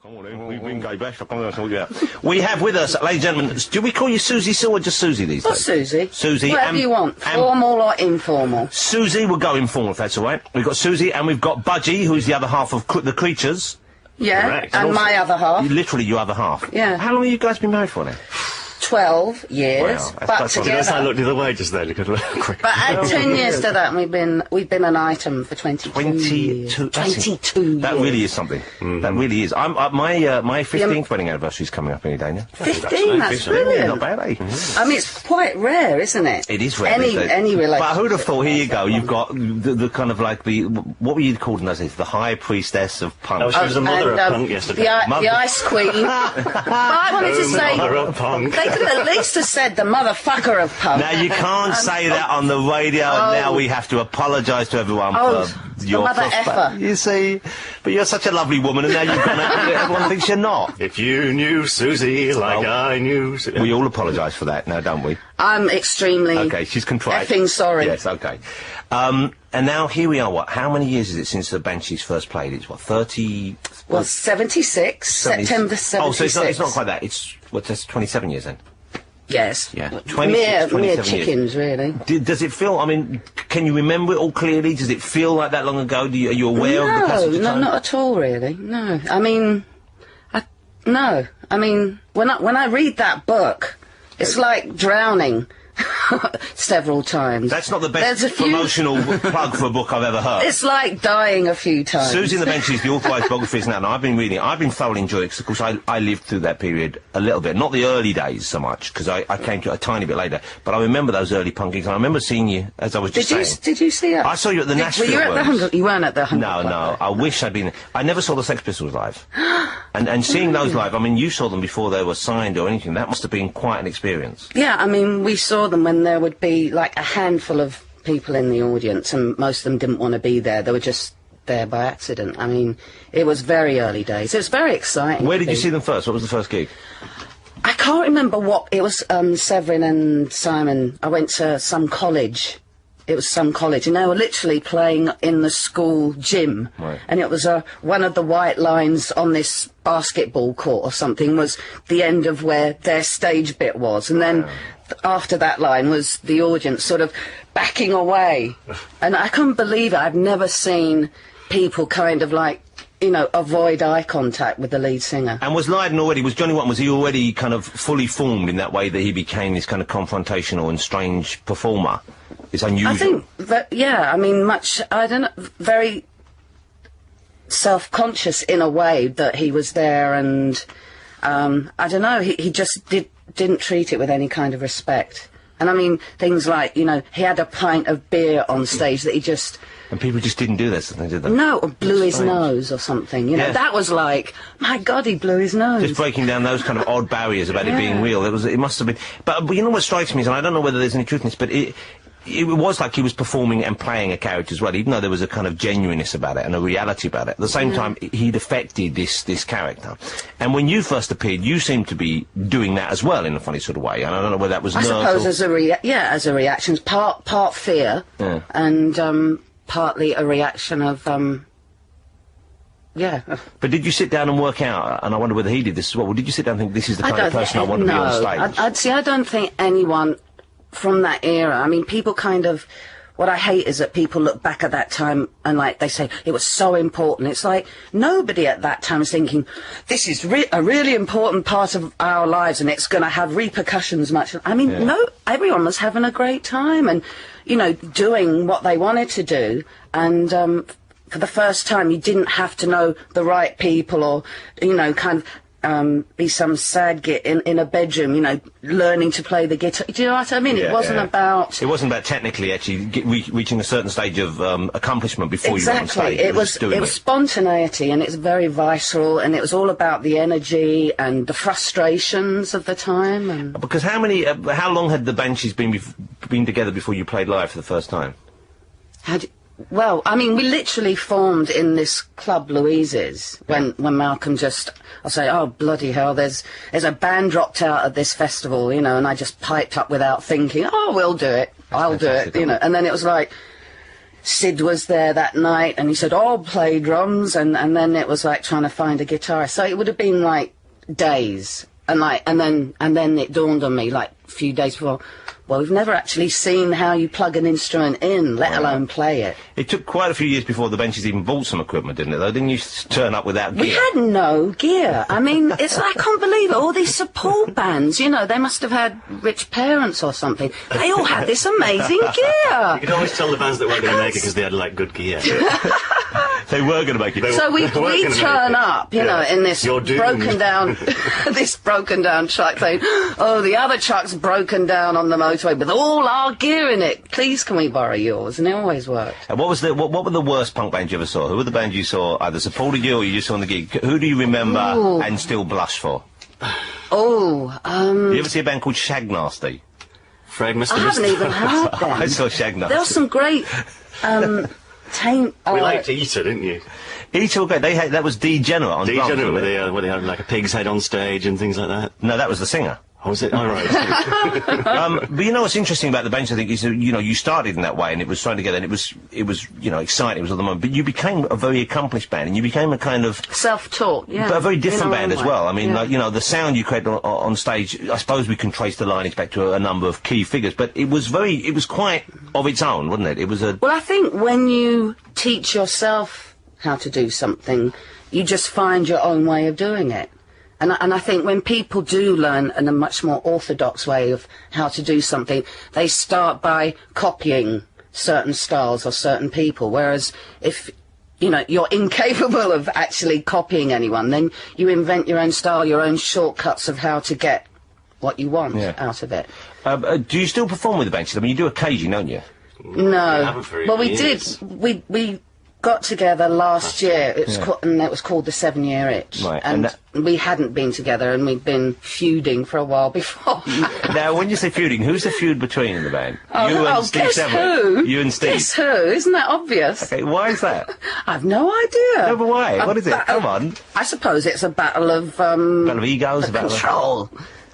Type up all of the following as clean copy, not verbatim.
Come on in. We've been gay bash. Come on, sort you out. We have with us, ladies and gentlemen, do we call you Susie still or just Susie these days? Susie. Susie. Whatever you want, formal or informal. Susie, we'll go informal if that's all right. We've got Susie and we've got Budgie, who's the other half of the Creatures. Yeah, correct. and my other half. Literally your other half. Yeah. How long have you guys been married for now? 12 years, wow, but together. I looked the other way just then. But at 10 years to that, we've been an item for 22 years. 22 years. That really is something. That really is. My 15th wedding anniversary is coming up any day now. 15? That's brilliant. Not bad, eh? I mean, it's quite rare, isn't it? It is rare. Any relationship. But who'd have thought? Here you go. You've got the kind of like what were you called in those days? The high priestess of punk. Oh, she was the mother of punk yesterday. The ice queen. But I wanted to say, mother of punk. They could at least have said the motherfucker of punk. Now you can't say that on the radio, and now we have to apologise to everyone for your mother effer. You see, but you're such a lovely woman, and now you've gone out. Everyone thinks you're not. If you knew Susie like I knew. We all apologise for that now, don't we? I'm extremely. Okay, she's contrite. Effing sorry. Yes, okay. And now here we are. What? How many years is it since the Banshees first played? It's what 30. Well, 76. September 76. Oh, so it's not quite that. It's that's 27 years then. Yes. Yeah. Mere chickens, really. Does it feel? I mean, can you remember it all clearly? Does it feel like that long ago? Are you aware of the passage of time? No, not at all, really. No. I mean, no. I mean, when I read that book, it's like drowning. Several times. That's not the best promotional plug for a book I've ever heard. It's like dying a few times. Susie and the Banshees, the authorised biography is now. I've been reading it. I've been thoroughly enjoying it because, of course, I lived through that period a little bit. Not the early days so much, because I came to it a tiny bit later. But I remember those early punkings, and I remember seeing you, as I was just saying. Did you see it? I saw you at the Nashville. Were you at the 100? You weren't at the 100. No. I wish I'd been. I never saw the Sex Pistols live. and seeing those live, I mean, you saw them before they were signed or anything. That must have been quite an experience. Yeah, I mean, we saw them when there would be like a handful of people in the audience, and most of them didn't want to be there. They were just there by accident. I mean, it was very early days. It was very exciting. Where did you see them first? What was the first gig? I can't remember what. It was Severin and Simon. I went to some college. It was some college, and they were literally playing in the school gym. Right. And it was one of the white lines on this basketball court or something was the end of where their stage bit was, and then after that line was the audience sort of backing away. And I couldn't believe it. I've never seen people kind of like, you know, avoid eye contact with the lead singer. And was Lydon already, was Johnny Watton, was he already kind of fully formed in that way that he became this kind of confrontational and strange performer? It's unusual. I think that, yeah, I mean, I don't know, very self-conscious in a way that he was there, and I don't know, he just didn't treat it with any kind of respect. And I mean, things like, you know, he had a pint of beer on stage that he just... And people just didn't do this, did they? No, or blew his nose or something, you know. That was like, my God, he blew his nose. Just breaking down those kind of odd barriers about it being real. It must have been... But you know what strikes me is, and I don't know whether there's any truth in this, but it was like he was performing and playing a character as well, even though there was a kind of genuineness about it and a reality about it. At the same time, he'd affected this character. And when you first appeared, you seemed to be doing that as well in a funny sort of way. And I don't know whether that was I suppose as a reaction, part fear, and partly a reaction of But did you sit down and work out, and I wonder whether he did this as well, or did you sit down and think, this is the kind of person I want to be on stage? I don't think anyone from that era, I mean, people kind of, what I hate is that people look back at that time and, like, they say, it was so important. It's like, nobody at that time was thinking, this is a really important part of our lives and it's going to have repercussions much. I mean, no, everyone was having a great time and, you know, doing what they wanted to do. And for the first time, you didn't have to know the right people or, you know, kind of be some sad git in a bedroom, you know, learning to play the guitar. Do you know what I mean? It wasn't about... It wasn't about technically actually reaching a certain stage of accomplishment before you went on stage. It was spontaneity, and it's very visceral, and it was all about the energy and the frustrations of the time. And because how long had the Banshees been together before you played live for the first time? Well, I mean, we literally formed in this club Louise's when Malcolm just, I'll say, oh, bloody hell, there's a band dropped out at this festival, you know, and I just piped up without thinking, oh, we'll do it, I'll do it, you know, and then it was like, Sid was there that night, and he said, "I'll play drums," and then it was like trying to find a guitarist. So it would have been like days, and then it dawned on me like a few days before. Well, we've never actually seen how you plug an instrument in, let alone play it. It took quite a few years before the Benches even bought some equipment, didn't it, though? Didn't you turn up without gear? We had no gear. I mean, it's I can't believe it. All these support bands, you know, they must have had rich parents or something. They all had this amazing gear. You could always tell the bands that weren't going to make it because they had, like, good gear. They were going to make it. So we turn up, you know, in this You're doomed. broken down, this broken down truck saying, "Oh, the other truck's broken down on the motorway with all our gear in it. Please, can we borrow yours?" And it always worked. And what were the worst punk bands you ever saw? Who were the bands you saw either supported you or you just saw on the gig? Who do you remember and still blush for? You ever see a band called Shag Nasty? Fred, Mr. I haven't even heard them. I saw Shag Nasty. There were some great We liked Eater, didn't you? Eater were great. That was Degenerate on drums, Degenerate, wasn't it? where they had like a pig's head on stage and things like that. No, that was the singer. Oh, was it? Oh, right. But you know what's interesting about the Bench, I think, is that, you know, you started in that way and it was thrown together and it was, you know, exciting, it was all the moment, but you became a very accomplished band and you became a kind of... self-taught, yeah. But a very different band as way. well. I mean, Yeah. like, you know, the sound you created on stage, I suppose we can trace the lineage back to a number of key figures, but it was quite of its own, wasn't it? It was a... Well, I think when you teach yourself how to do something, you just find your own way of doing it. And I think when people do learn in a much more orthodox way of how to do something, they start by copying certain styles or certain people, whereas if, you know, you're incapable of actually copying anyone, then you invent your own style, your own shortcuts of how to get what you want out of it. Do you still perform with the Benches? I mean, you do occasionally, don't you? No. haven't for Well, we years. did. We got together last year. And it was called the 7 Year Itch. Right, And we hadn't been together, and we'd been feuding for a while before. Now, when you say feuding, who's the feud between in the band? Oh, you and Steve guess Severick. who? You and Steve. Guess who? Isn't that obvious? Okay, why is that? I've no idea. No, but why? What is it? Come on. I suppose it's a battle of Battle of egos, a battle of... control.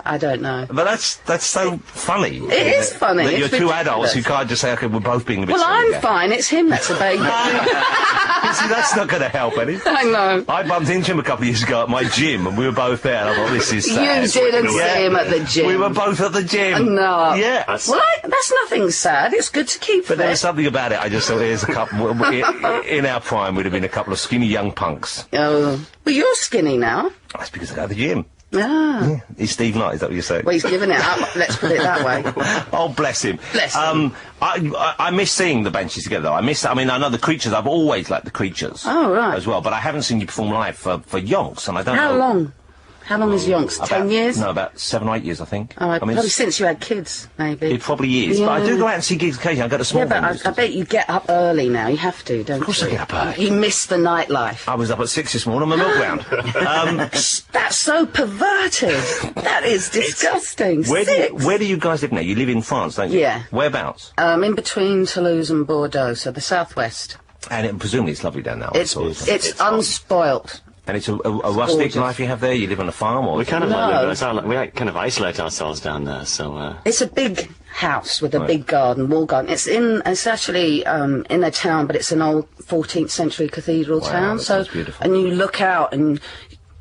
I don't know. But that's so funny. It is funny. That you're It's two adults who ridiculous. can't just say, okay, we're both being a bit Well, silly I'm here. fine. It's him that's a baby. See, that's not going to help any. I know. I bumped into him a couple of years ago at my gym, and we were both there, and I thought, this is sad. You didn't see him at the gym. We were both at the gym. No. Yeah. Well, that's nothing sad. It's good to keep But there was fit. something about it. I just thought, here's a couple... in our prime, we'd have been a couple of skinny young punks. Oh. Well, you're skinny now. That's because I go to the gym. Ah. He's Steve Knight, is that what you're saying? Well, he's given it up. Let's put it that way. Oh, bless him. Bless him. I miss seeing the Benches together, though. I know the Creatures. I've always liked the Creatures. Oh, right. As well, but I haven't seen you perform live for yonks, and I don't know... How long? How long is Yonks? 10 years? No, about 7 or 8 years, I think. Oh, I mean, probably since you had kids, maybe. it probably is. But I do go out and see gigs occasionally. I go to small Yeah, but venues. I bet you get up early now. You have to, don't you? Of course I get up early. You miss the nightlife. I was up at 6 this morning on my milk round. That's so perverted. That is disgusting. Where do you guys live now? You live in France, don't you? Yeah. Whereabouts? In between Toulouse and Bordeaux, so the southwest. And presumably it's lovely down there. I It's suppose. unspoilt. And it's a rustic gorgeous. life you have there? You live on a farm? Or We kind of No. we like, kind of isolate ourselves down there, so... It's a big house with a big garden, wall garden. It's actually in a town, but it's an old 14th century cathedral town. that So, sounds beautiful. and you look out and,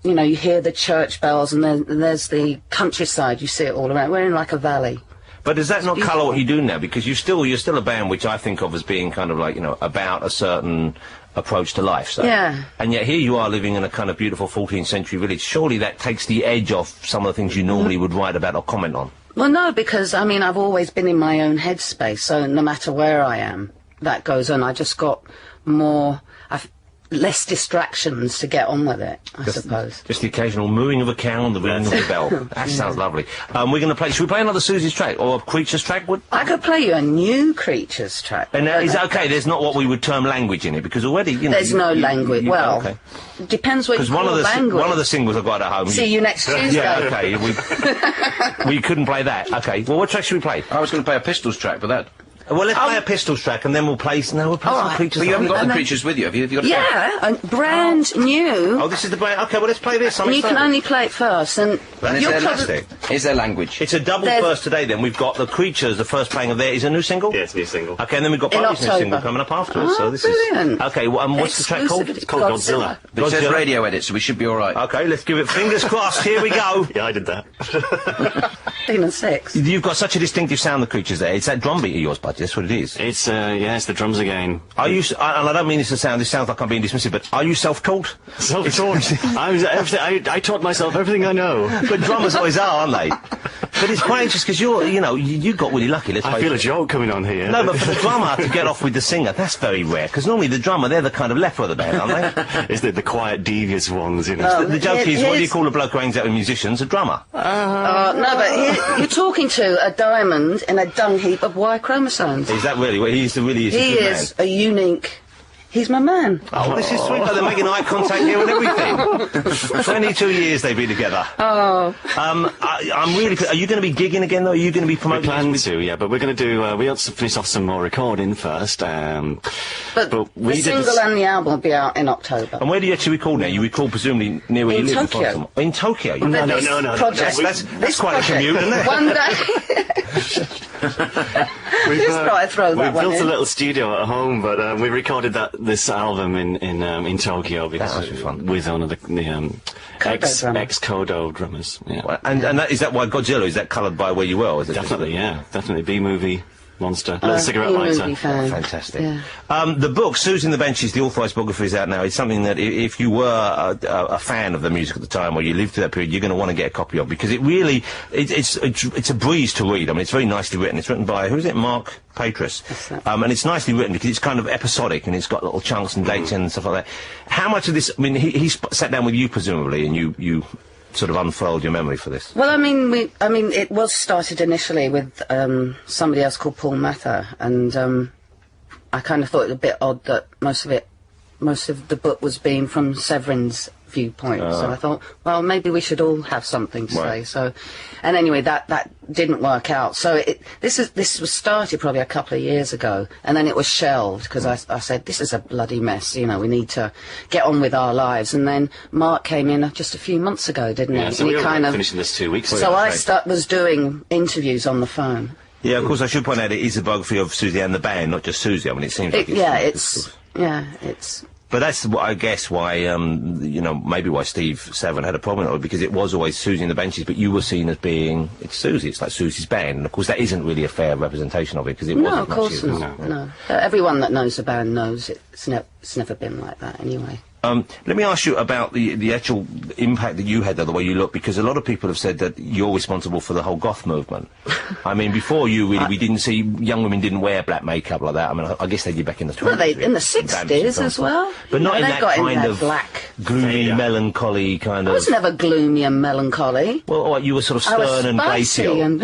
you know, you hear the church bells, and then there's the countryside. You see it all around. We're in like a valley. But does that not colour what you do now? Because you're still a band which I think of as being kind of like, you know, about a certain approach to life. So. Yeah. And yet here you are living in a kind of beautiful 14th century village. Surely that takes the edge off some of the things you normally would write about or comment on. Well, no, because, I mean, I've always been in my own headspace, so no matter where I am, that goes on. I just got less distractions to get on with it, I suppose. Just the occasional mooing of a cow and the ringing of the bell. That sounds lovely. Should we play another Susie's track or a Creatures track? I could play you a new Creatures track. And is that okay? There's not what we would term language in it, because already, you know... There's no language. Well, okay. depends what you Because call language. one of the singles I've got at home... See you next Tuesday. Yeah, okay. We couldn't play that. Okay. Well, what track should we play? I was going to play a Pistols track, but that... Well, let's play a Pistols track, and then we'll play... No, we'll play some right. Creatures. But you haven't got the Creatures with you, have you? Have you got Yeah, brand new. Oh, this is the brand... OK, well, let's play this. And you can only play it first, and Is you're there probably... Is there language? It's a double first today, then. We've got the Creatures, the first playing of there. Is a new single? Yeah, it's a new single. OK, and then we've got Bowie's new single coming up afterwards, so this brilliant. is... OK, well, what's the track called? It's called Godzilla. It says radio edit, so we should be all right. OK, let's give it fingers crossed. Here we go. Yeah, I did that. 15 and 6. You've got such a distinctive sound, the Creatures there. It's that drum beat of yours, Budgie. That's what it is. It's, it's the drums again. Are you... and I don't mean this to sound... This sounds like I'm being dismissive, but are you self-taught? Self-taught. I taught myself everything I know. But drummers always are, aren't they? But it's quite interesting because you got really lucky. Let's I feel a joke coming on here. No, but for the drummer to get off with the singer, that's very rare. Because normally the drummer, they're the kind of leper of the band, aren't they? Is the quiet, devious ones, you know? The joke is, what do you call a bloke who hangs out with musicians? A drummer. No, but you're talking to a diamond in a dung heap of Y chromosomes. Is that really? Well, he is a good is a unique... He's my man. Oh, this is sweet. Like they're making eye contact here and everything. 22 years they've been together. Oh. I'm really... Are you going to be gigging again, though? Are you going to be promoting? We plan to, yeah, but we're going to do... we have to finish off some more recording first. But we the single and the album will be out in October. And where do you actually record now? You record presumably near where you live? Tokyo. In Tokyo? No. That's quite a commute, isn't it? One day... We've We've built a little studio at home, but we recorded this album in Tokyo because That must be fun. with one of the ex-Kodo drummers. Yeah. Well, and is that why Godzilla, is that coloured by where you were? Is it Definitely, yeah, definitely B-movie monster, little cigarette lighter. Fantastic. Yeah. The book, Susie and the Benches, the authorised biography is out now. It's something that if you were a fan of the music at the time, or you lived through that period, you're going to want to get a copy of, because it really, it's a breeze to read. I mean, it's very nicely written. It's written by, who is it, Mark Patras. And it's nicely written because it's kind of episodic, and it's got little chunks and dates in and stuff like that. How much of this, I mean, he sat down with you, presumably, and you sort of unfurled your memory for this? Well, I mean, it was started initially with somebody else called Paul Mather, and I kind of thought it was a bit odd that most of the book was being from Severin's viewpoint. So I thought, well, maybe we should all have something to say. So, and anyway, that didn't work out. So this was started probably a couple of years ago, and then it was shelved because I said, this is a bloody mess. You know, we need to get on with our lives. And then Mark came in just a few months ago, didn't he? Yeah, so we were finishing this 2 weeks ago. So I was doing interviews on the phone. Yeah, of course, I should point out it is a biography of Susie and the band, not just Susie. I mean, it seems like it's... But that's, I guess, why, maybe why Steve Savin had a problem with it, because it was always Susie and the Benches, but you were seen as being, it's Susie, it's like Susie's band, and of course that isn't really a fair representation of it, because it wasn't. No, of course not, no. Everyone that knows the band knows it's never been like that, anyway. Let me ask you about the actual impact that you had, though, the way you look, because a lot of people have said that you're responsible for the whole goth movement. I mean, before you, really, we didn't see, young women didn't wear black makeup like that. I mean, I guess they did back in the 20s. Well, in the 60s as well. But not in that kind of black, gloomy, melancholy kind of... I was never gloomy and melancholy. Well, you were sort of stern and glacial.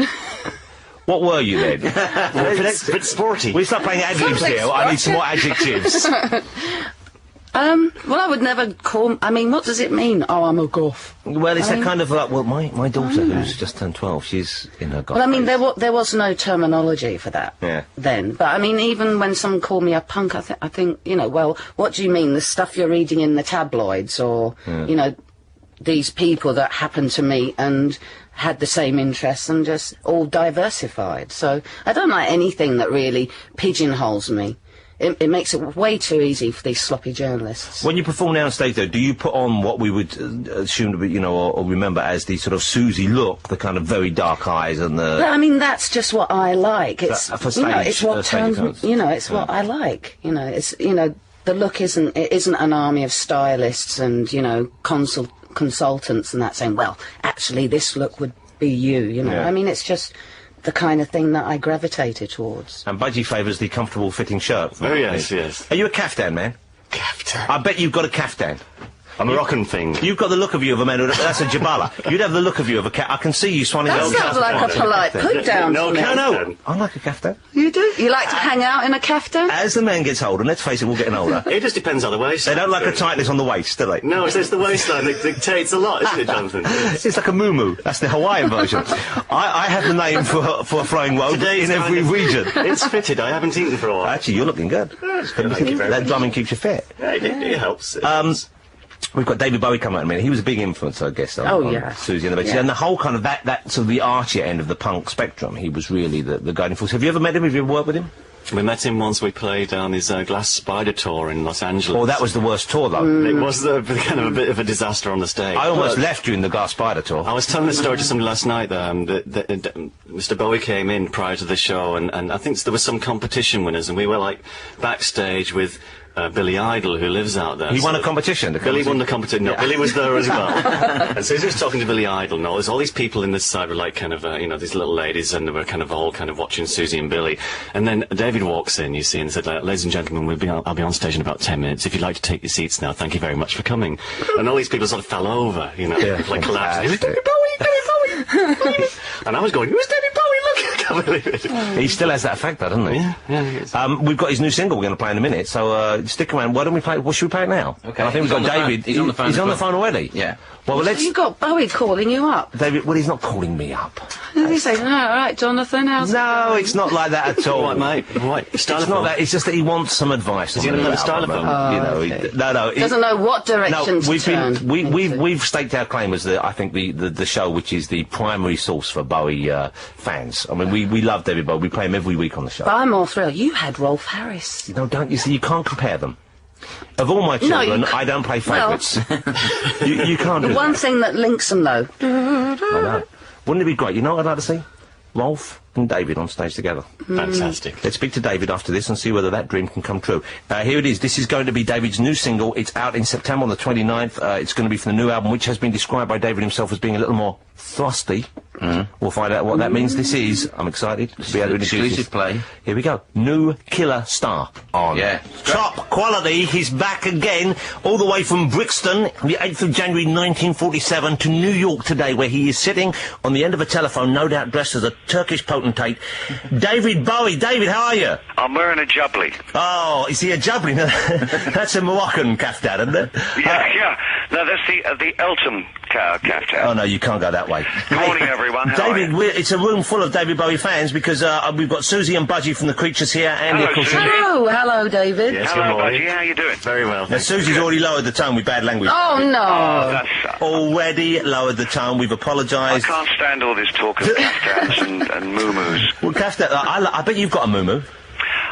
What were you then? Bit sporty. We start playing adlibs here. I need some more adjectives. Well, I would never call... I mean, what does it mean? Oh, I'm a goth. Well, it's that kind of like, well, my daughter, who's just turned 12, she's in her goth Well, I mean, phase. there was no terminology for that then. But, I mean, even when someone called me a punk, I think, well, what do you mean? The stuff you're reading in the tabloids or, these people that happened to meet and had the same interests and just all diversified. So I don't like anything that really pigeonholes me. It makes it way too easy for these sloppy journalists. When you perform now on stage, though, do you put on what we would assume to be, or remember as the sort of Susie look, the kind of very dark eyes and the... Well, I mean, that's just what I like. It's, it's what turns me, it's what I like. It's, the look isn't an army of stylists and, consultants and that saying, well, actually, this look would be you, I mean, it's just... the kind of thing that I gravitated towards. And Budgie favours the comfortable fitting shirt. Oh, yes. Are you a caftan man? Caftan? I bet you've got a caftan. A Moroccan thing. You've got the look of you of a man that's a jabala. You'd have the look of you of a cat. I can see you swanning That down. sounds like a polite put down. No, to me. No, I like a kaftan. You do? You like to hang out in a kaftan? As the man gets older, and let's face it, we're getting older. It just depends on the waistline. They don't like a tightness on the waist, do they? No, it's the waistline that dictates a lot, isn't it, Jonathan? It's like a muumuu. That's the Hawaiian version. I have the name for a flowing robe in every region. It's fitted. I haven't eaten for a while. Actually, you're looking good. Thank you very That much. drumming keeps you fit. Yeah, it helps. It helps. We've got David Bowie coming out in a minute. He was a big influence, I guess, on yeah. Susie and the Banshees. Yeah. And the whole kind of that sort of the archier end of the punk spectrum, he was really the guiding force. Have you ever met him? Have you ever worked with him? We met him once. We played on his Glass Spider tour in Los Angeles. Oh, that was the worst tour, though. It was kind of a bit of a disaster on the stage. I almost But left during the Glass Spider tour. I was telling the story to somebody last night. That Mr. Bowie came in prior to the show, and I think there was some competition winners, and we were like backstage with Billy Idol, who lives out there. He won a competition. Billy won the competition. No, Billy was there as well. And so he was talking to Billy Idol. No, there's all these people in this side were like kind of, these little ladies, and they were kind of all kind of watching Susie and Billy. And then David walks in, you see, and said, ladies and gentlemen, I'll be on stage in about 10 minutes. If you'd like to take your seats now, thank you very much for coming. And all these people sort of fell over, like collapsed. He was, David Bowie! And I was going, who's David Bowie? Look, I can't believe it. He still has that effect, though, doesn't he? Yeah, he is. We've got his new single we're going to play in a minute, so stick around. Why don't we play? Well, should we play it now? Okay. And I think we've got David. He's on the phone. He's on the phone already. Yeah. Well, let's. You got Bowie calling you up. David, well, he's not calling me up. Did he say, all right, Jonathan, how's it No, going?" it's not like that at all. All right, mate. All right. It's not that. It's just that he wants some advice. Is he another stylophone? okay. No. Doesn't know what direction No, to turn. we've staked our claim as I think the show which is the primary source for Bowie fans. I mean, we love David Bowie. We play him every week on the show. But I'm more thrilled. You had Rolf Harris. No, don't you see? You can't compare them. Of all my children, I don't play favourites. you can't do The one that. thing that links them, though. I know. Wouldn't it be great? You know what I'd like to see? Rolf and David on stage together. Fantastic. Let's speak to David after this and see whether that dream can come true. Here it is. This is going to be David's new single. It's out in September on the 29th. It's going to be from the new album, which has been described by David himself as being a little more thrusty. We'll find out what that means. This is, I'm excited to be able to introduce Exclusive this. play. Here we go. New Killer Star on. Yeah. Top quality. He's back again, all the way from Brixton, the 8th of January 1947 to New York today, where he is sitting on the end of a telephone, no doubt dressed as a Turkish potentate. David Bowie. David, how are you? I'm wearing a jubbly. Oh, is he a jubbly? That's a Moroccan kaftan, isn't it? Yeah. No, that's the Elton kaftan. Oh, no, you can't go that way. Good morning, everyone. How David, are you? it's a room full of David Bowie fans because we've got Susie and Budgie from the Creatures here, and Hello, of course. Susie. Hello, David. Yes, Hello, good morning. Budgie. How you doing? Very well. Now, Susie's already lowered the tone with bad language. Oh, no. Oh, that's... Already lowered the tone. We've I apologised. can't stand all this talk of kaftans and muumuus. Well, kaftan, I bet you've got a muumuu.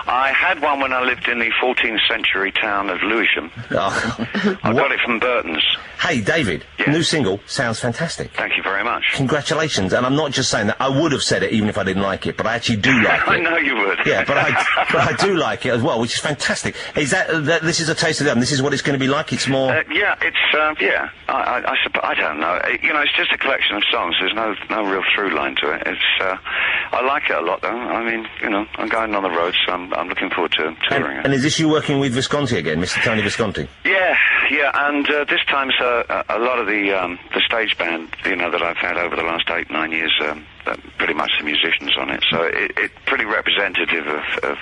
I had one when I lived in the 14th century town of Lewisham. Oh. I got it from Burton's. Hey, David, Yeah. new single sounds fantastic. Thank you very much. Congratulations, and I'm not just saying that. I would have said it even if I didn't like it, but I actually do like it. I know you would. Yeah, but I do like it as well, which is fantastic. Is that this is a taste of them? This is what it's going to be like? It's more... Yeah, it's, yeah, I don't know. It's just a collection of songs. There's no real through line to it. It's, I like it a lot, though. I mean, I'm going on the road, so I'm looking forward to touring it. And is this you working with Visconti again, Mr. Tony Visconti? Yeah, and this time's a lot of the stage band, that I've had over the last 8-9 years, pretty much the musicians on it, so it's pretty representative of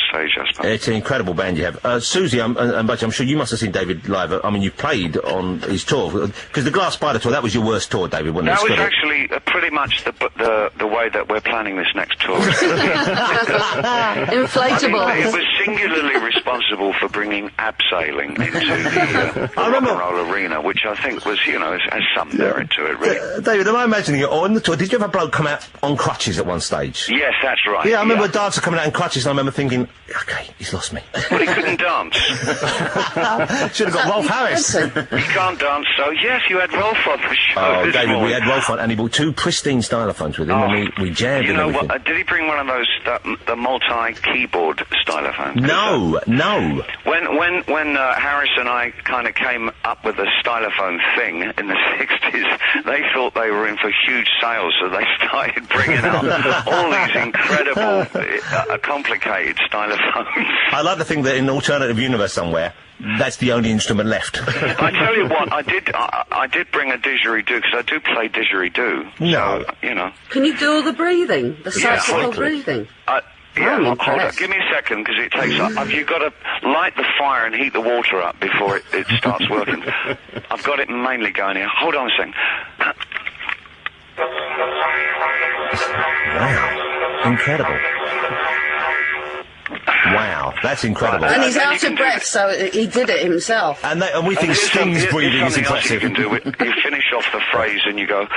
stage, I suppose. It's an incredible band you have. Susie and Budgie, I'm sure you must have seen David live. I mean, you played on his tour, because the Glass Spider tour, that was your worst tour, David, wasn't it? That was actually pretty much the way that we're planning this next tour. Inflatable. It was singularly responsible for bringing abseiling into the I rock remember- and roll arena, which I think was, has some merit to it, really. David, am I imagining it? Or on the tour, did you have a bloke come out on crutches at one stage? Yes, that's right. Yeah, I remember a dancer coming out in crutches, and I remember thinking, okay, he's lost me. But he couldn't dance. Should have got Rolf Harris. He can't dance, so yes, you had Rolf on the show Oh, this David, we morning. had Rolf on, and he brought 2 pristine stylophones with him, and we jammed You and know everything. what? Did he bring one of those, the multi-keyboard stylophones? No. When Harris and I kind of came up with the stylophone thing in the 60s, they thought they were in for huge sales, so they started bringing out all these incredible, complicated stylophones. I like to think that in an alternative universe somewhere, that's the only instrument left. I tell you what, I did bring a didgeridoo, because I do play didgeridoo. No. So, you know. Can you do all the breathing? The cyclical frankly. breathing? Yeah, hold on. impressed. Give me a second, because it takes... you've got to light the fire and heat the water up before it starts working. I've got it mainly going here. Hold on a second. Wow. Incredible. Wow, that's incredible. And he's out of breath, so he did it himself. And we think Sting's breathing is impressive. You can do it. You finish off the phrase and you go...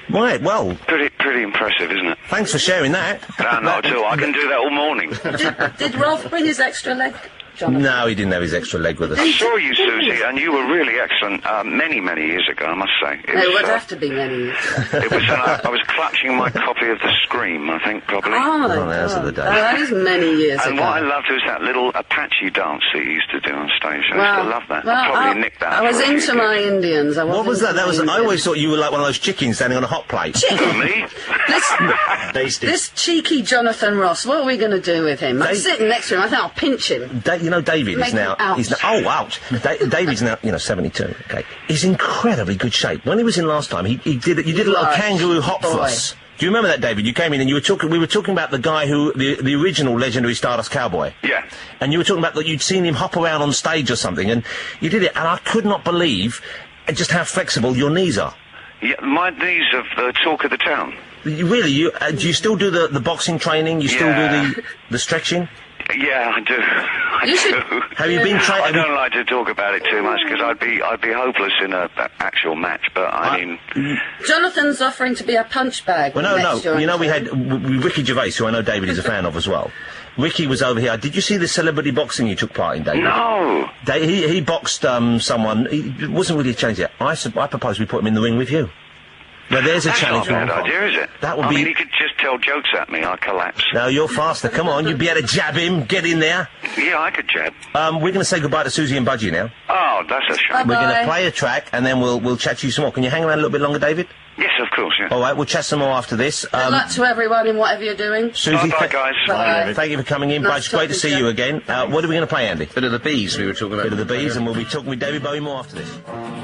Right, well... Pretty impressive, isn't it? Thanks for sharing that. No, not at all. I can do that all morning. Did Rolf bring his extra leg, Jonathan? No, he didn't have his extra leg with us. I saw you, Susie, and you were really excellent many years ago, I must say. It would have to be many years ago. It was, I was clutching my copy of The Scream, I think, probably. Oh, those are the days. that is many years And ago. what I loved was that little Apache dance that he used to do on stage. I used Well, to love that. well, I probably nicked that. I was for a few into my gigs. Indians. What was that? I always thought you were like one of those chickens standing on a hot plate. Who, me? This cheeky Jonathan Ross, what are we going to do with him? I'm sitting next to him, I think I'll pinch him. David Make is now... him ouch. He's now oh, ouch. David's now, 72, okay. He's incredibly good shape. When he was in last time, you did a little Right. kangaroo hop for Boy. us. Do you remember that, David? You came in and we were talking about the guy the original legendary Stardust Cowboy. Yeah. And you were talking about that you'd seen him hop around on stage or something, and you did it, and I could not believe just how flexible your knees are. Yeah, my knees of the talk of the town. Do you still do the boxing training? You still do the stretching? Yeah, I do. I do. Have you been I trained? don't like to talk about it too much because I'd be hopeless in a actual match. But I mean, Jonathan's offering to be a punch bag. Well, no. You know, we had Ricky Gervais, who I know David is a fan of as well. Ricky was over here. Did you see the celebrity boxing you took part in, David? no. He boxed someone. It wasn't really a challenge yet. I propose we put him in the ring with you. Now, there's a That's challenge. not a bad idea, is it? That would I be... mean, he could just tell jokes at me. I'd collapse. No, you're faster. Come on, you'd be able to jab him. Get in there. Yeah, I could jab. We're going to say goodbye to Susie and Budgie now. Oh, that's a shame. We're going to Bye. play a track, and then we'll chat to you some more. Can you hang around a little bit longer, David? Yes, of course, yeah. All right, we'll chat some more after this. Good luck to everyone in whatever you're doing. Susie, Bye, guys. Bye. thank you for coming in. Nice Budge, great to talking see to you you. again. What are we going to play, Andy? Bit of the bees we were talking about. Bit of the bees, and we'll be talking with David Bowie more after this.